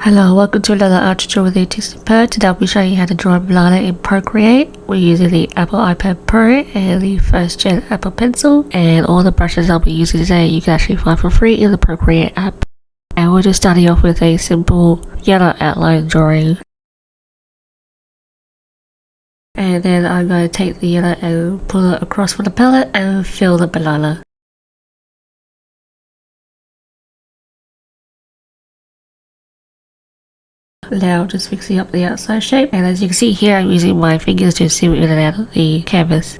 Hello, welcome to another art tutorial with Artistic. Today I'll be showing you how to draw a banana in Procreate. We're using the Apple iPad Pro and the first gen Apple Pencil, and all the brushes I'll be using today you can actually find for free in the Procreate app. And we're just starting off with a simple yellow outline drawing. And then I'm going to take the yellow and pull it across with the palette and fill the banana. Now just fixing up the outside shape, and as you can see here I'm using my fingers to zoom in and out of the canvas.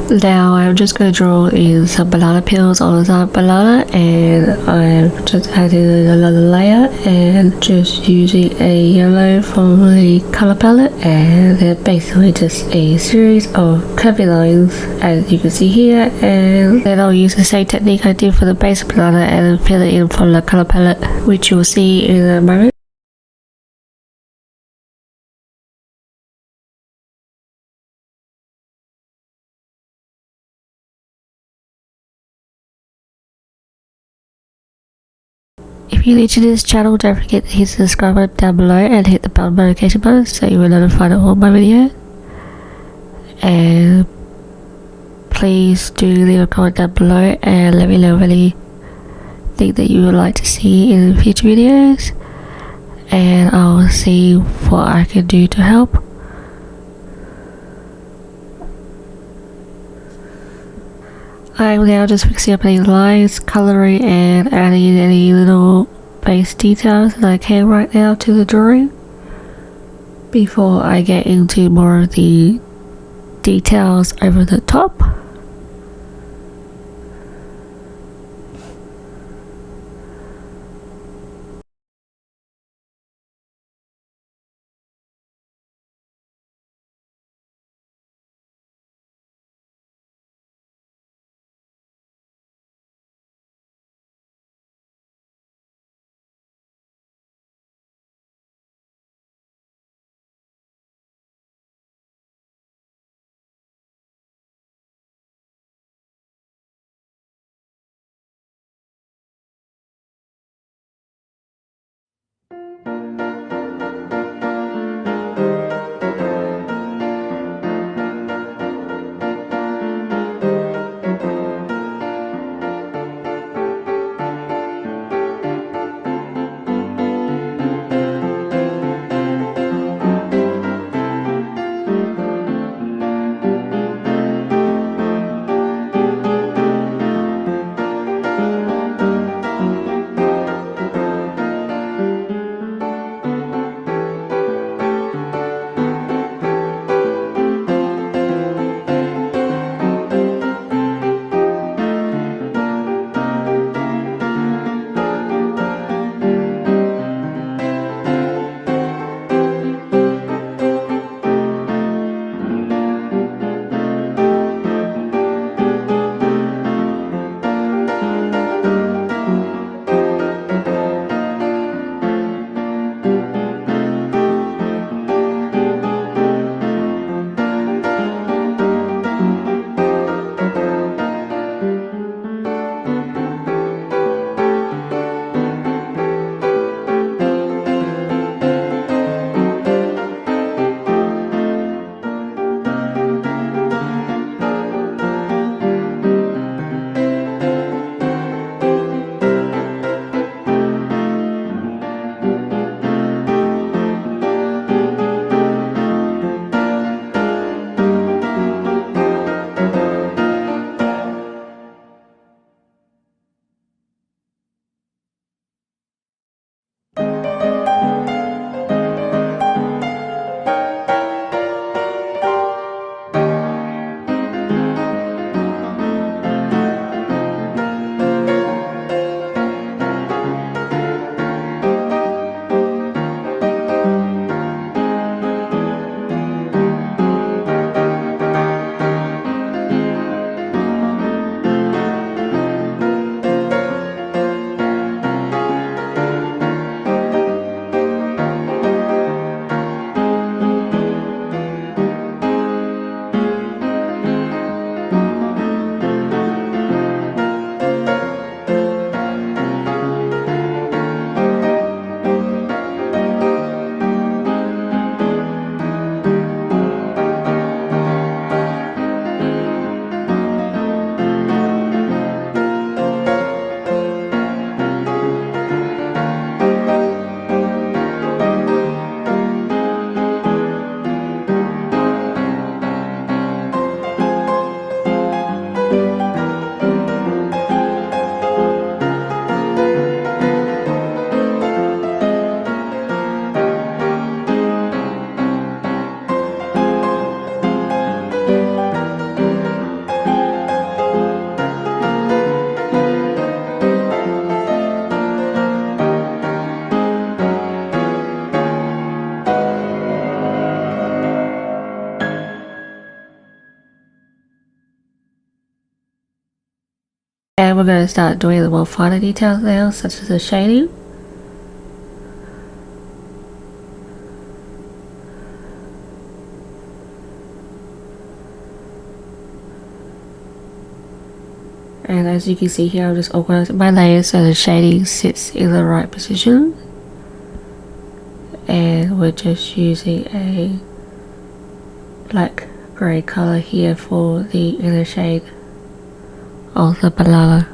Now I'm just going to draw in some banana peels on the banana, and I'm just adding another layer and just using a yellow from the color palette, and then basically just a series of curvy lines as you can see here. And then I'll use the same technique I did for the base banana and fill it in from the color palette, which you'll see in a moment. If you're new to this channel, don't forget to hit the subscribe button down below and hit the bell notification button so you will be notified of all my videos. And please do leave a comment down below and let me know anything that you would like to see in future videos, and I'll see what I can do to help. I'm now just fixing up any lines, colouring, and adding any little base details that I can right now to the drawing before I get into more of the details over the top. And we're going to start doing the more finer details now, such as the shading. And as you can see here, I've just organized my layers so the shading sits in the right position. And we're just using a black grey color here for the inner shade of the banana.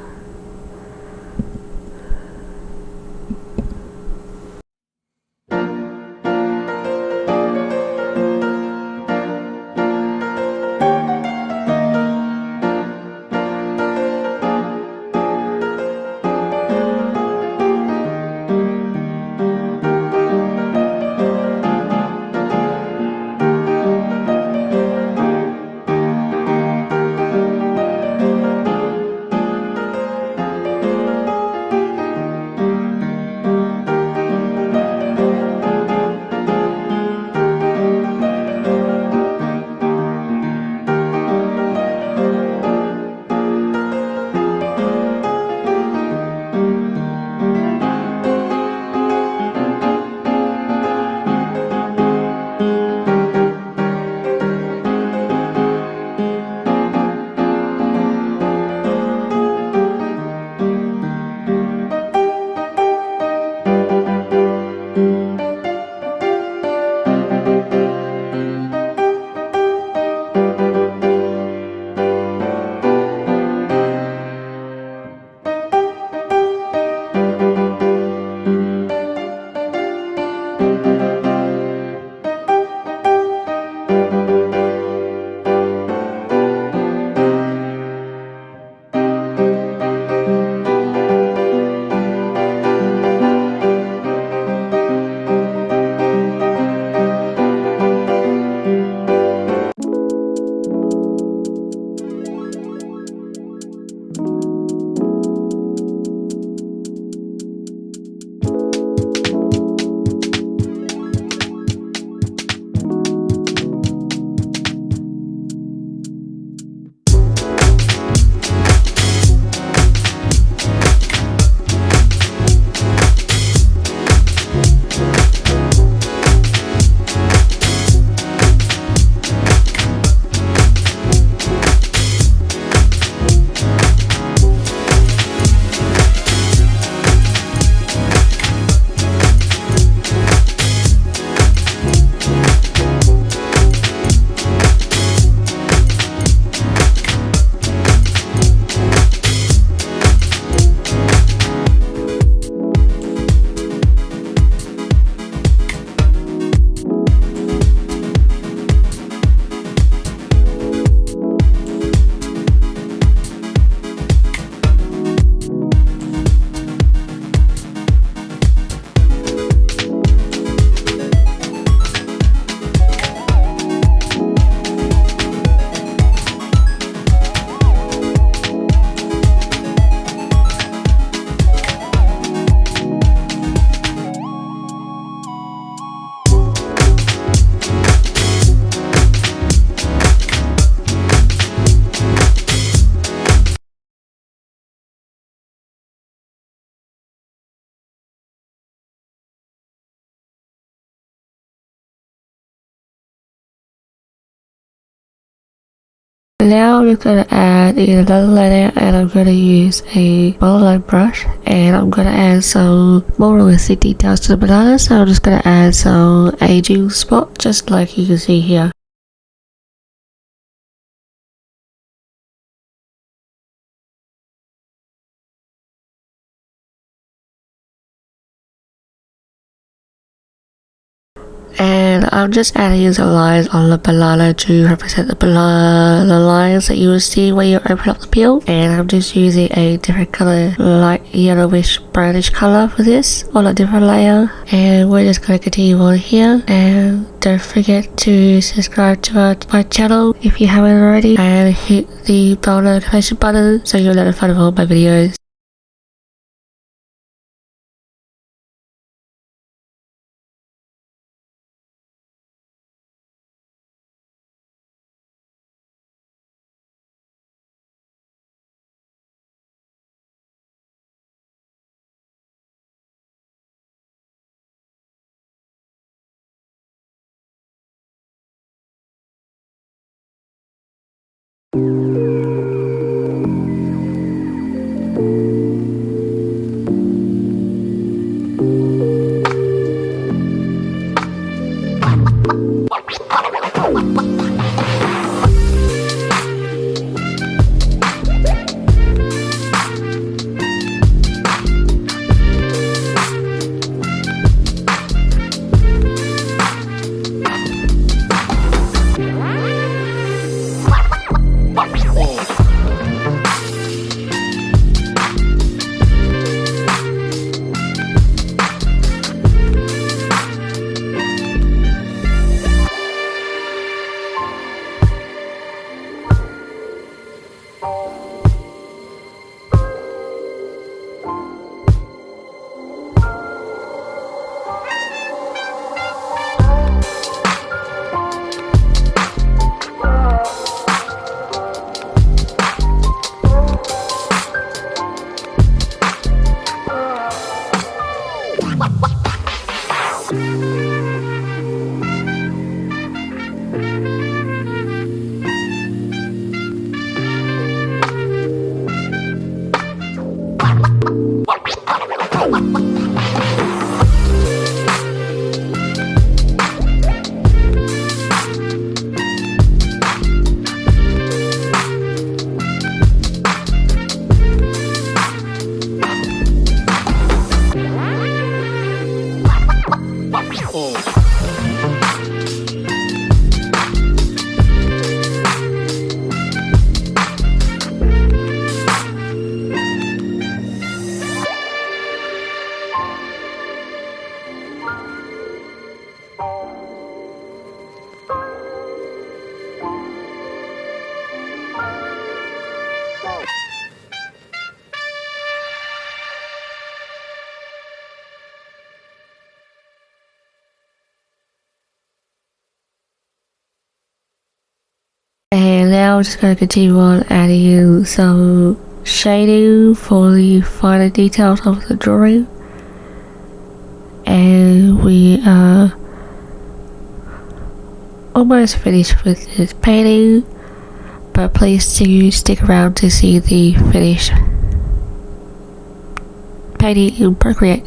Now I'm just going to add in another layer, and I'm going to use a monoline brush, and I'm going to add some more realistic details to the banana. So I'm just going to add some aging spot, just like you can see here. And I'm just adding some lines on the banana to represent the banana lines that you will see when you open up the peel. And I'm just using a different color, light yellowish brownish color for this on a different layer. And we're just going to continue on here. And don't forget to subscribe to my channel if you haven't already, and hit the bell notification button so you're notified of all my videos. And now I'm just going to continue on adding some shading for the finer details of the drawing. And we are almost finished with this painting, but please do stick around to see the finished painting in Procreate.